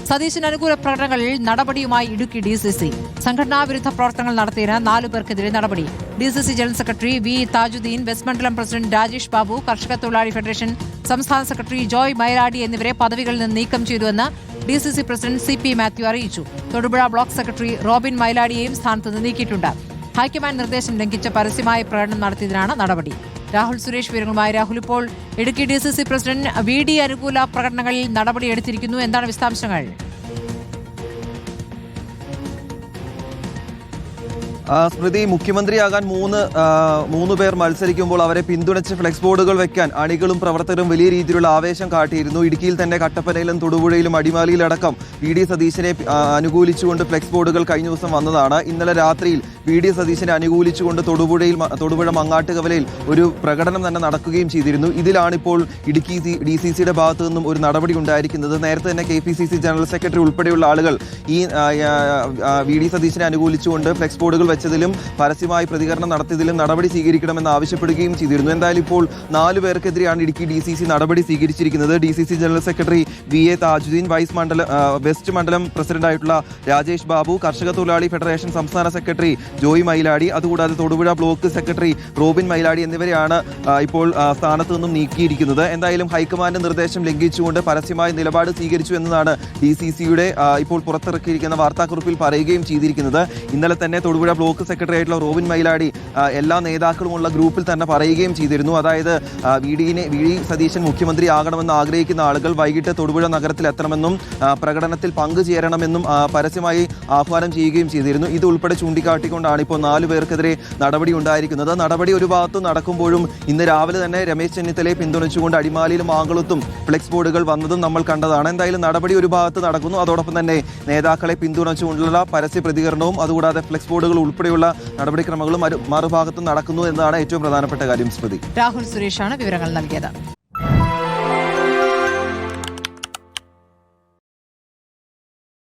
സതീശന് അനുകൂല പ്രകടനങ്ങളിൽ നടപടിയുമായി ഇടുക്കി DCC. സംഘടനാ വിരുദ്ധ പ്രവർത്തനങ്ങൾ നടത്തിയതിന് 4 പേർക്കെതിരെ നടപടി. DCC general secretary V Tajuddin, west മണ്ഡലം പ്രസിഡന്റ് രാജേഷ് ബാബു, കർഷക തൊഴിലാളി ഫെഡറേഷൻ സംസ്ഥാന സെക്രട്ടറി ജോയ് മൈലാടി എന്നിവരെ പദവികളിൽ നിന്ന് നീക്കം ചെയ്തുവെന്ന് DCC പ്രസിഡന്റ് CP മാത്യു അറിയിച്ചു. തൊടുപുഴ ബ്ലോക്ക് സെക്രട്ടറി റോബിൻ മൈലാടിയെയും സ്ഥാനത്ത് നിന്ന് നീക്കിയിട്ടുണ്ട്. ഹൈക്കമാൻഡ് നിർദ്ദേശം ലംഘിച്ച് പരസ്യമായ പ്രകടനം നടത്തിയതിനാണ് നടപടി. രാഹുൽ സുരേഷ് വിവരങ്ങളുമായി. രാഹുൽ, ഇപ്പോൾ ഇടുക്കി DCC പ്രസിഡന്റ് VD അനുകൂല പ്രകടനങ്ങളിൽ നടപടിയെടുത്തിരിക്കുന്നു. എന്താണ് വിശദാംശങ്ങൾ? സ്മൃതി, മുഖ്യമന്ത്രിയാകാൻ മൂന്ന് പേർ മത്സരിക്കുമ്പോൾ അവരെ പിന്തുണച്ച് ഫ്ലെക്സ് ബോർഡുകൾ വെക്കാൻ അണികളും പ്രവർത്തകരും വലിയ രീതിയിലുള്ള ആവേശം കാട്ടിയിരുന്നു. ഇടുക്കിയിൽ തന്നെ കട്ടപ്പനയിലും തൊടുപുഴയിലും അടിമാലിയിലടക്കം VD സതീശനെ അനുകൂലിച്ചുകൊണ്ട് ഫ്ലെക്സ് ബോർഡുകൾ കഴിഞ്ഞ ദിവസം വന്നതാണ്. ഇന്നലെ രാത്രിയിൽ VD സതീശനെ അനുകൂലിച്ചുകൊണ്ട് തൊടുപുഴ മങ്ങാട്ടുകവലയിൽ ഒരു പ്രകടനം തന്നെ നടക്കുകയും ചെയ്തിരുന്നു. ഇതിലാണിപ്പോൾ ഇടുക്കി DCCയുടെ ഭാഗത്തു നിന്നും ഒരു നടപടി ഉണ്ടായിരിക്കുന്നത്. നേരത്തെ തന്നെ KPCC ജനറൽ സെക്രട്ടറി ഉൾപ്പെടെയുള്ള ആളുകൾ ഈ VD സതീശനെ അനുകൂലിച്ചുകൊണ്ട് ഫ്ലെക്സ് ബോർഡുകൾ വെച്ചതിലും പരസ്യമായി പ്രതികരണം നടത്തിയതിലും നടപടി സ്വീകരിക്കണമെന്ന് ആവശ്യപ്പെടുകയും ചെയ്തിരുന്നു. എന്തായാലും ഇപ്പോൾ 4 പേർക്കെതിരെയാണ് ഇടുക്കി DCC നടപടി സ്വീകരിച്ചിരിക്കുന്നത്. DCC general secretary VA Tajuddin, west മണ്ഡലം പ്രസിഡന്റായിട്ടുള്ള രാജേഷ് ബാബു, കർഷക തൊഴിലാളി ഫെഡറേഷൻ സംസ്ഥാന സെക്രട്ടറി ജോയ് മൈലാടി, അതുകൂടാതെ തൊടുപുഴ ബ്ലോക്ക് സെക്രട്ടറി റോബിൻ മൈലാടി എന്നിവരെയാണ് ഇപ്പോൾ സ്ഥാനത്ത് നിന്നും നീക്കിയിരിക്കുന്നത്. എന്തായാലും ഹൈക്കമാൻഡ് നിർദ്ദേശം ലംഘിച്ചുകൊണ്ട് പരസ്യമായ നിലപാട് സ്വീകരിച്ചു എന്നതാണ് DCCയുടെ ഇപ്പോൾ പുറത്തിറക്കിയിരിക്കുന്ന വാർത്താക്കുറിപ്പിൽ പറയുകയും ചെയ്തിരിക്കുന്നത്. ഇന്നലെ തന്നെ തൊടുപുഴ ബ്ലോക്ക് സെക്രട്ടറി ആയിട്ടുള്ള റോബിൻ മൈലാടി എല്ലാ നേതാക്കളുമുള്ള ഗ്രൂപ്പിൽ തന്നെ പറയുകയും ചെയ്തിരുന്നു. അതായത് VD സതീശൻ മുഖ്യമന്ത്രി ആകണമെന്ന് ആഗ്രഹിക്കുന്ന ആളുകൾ വൈകിട്ട് തൊടുപുഴ നഗരത്തിൽ എത്തണമെന്നും പ്രകടനത്തിൽ പങ്കുചേരണമെന്നും പരസ്യമായി ആഹ്വാനം ചെയ്യുകയും ചെയ്തിരുന്നു. ഇത് ഉൾപ്പെടെ ചൂണ്ടിക്കാട്ടിക്കൊണ്ടാണ് ഇപ്പോൾ 4 പേർക്കെതിരെ നടപടി ഉണ്ടായിരിക്കുന്നത്. നടപടി ഒരു ഭാഗത്ത് നടക്കുമ്പോഴും ഇന്ന് രാവിലെ തന്നെ രമേശ് ചെന്നിത്തലയെ പിന്തുണച്ചുകൊണ്ട് അടിമാലിയിലും മാങ്കുളത്തും ഫ്ലെക്സ് ബോർഡുകൾ വന്നതും നമ്മൾ കണ്ടതാണ്. എന്തായാലും നടപടി ഒരു ഭാഗത്ത് നടക്കുന്നു. അതോടൊപ്പം തന്നെ നേതാക്കളെ പിന്തുണച്ചുകൊണ്ടുള്ള പരസ്യ പ്രതികരണവും അതുകൂടാതെ ഫ്ലെക്സ് ബോർഡുകൾ ഉൾപ്പെടെയുള്ള നടപടിക്രമങ്ങളും മറുഭാഗത്തും നടക്കുന്നു എന്നതാണ് ഏറ്റവും പ്രധാനപ്പെട്ട കാര്യം. സ്മൃതി, രാഹുൽ സുരേഷാണ് വിവരങ്ങൾ നൽകിയത്.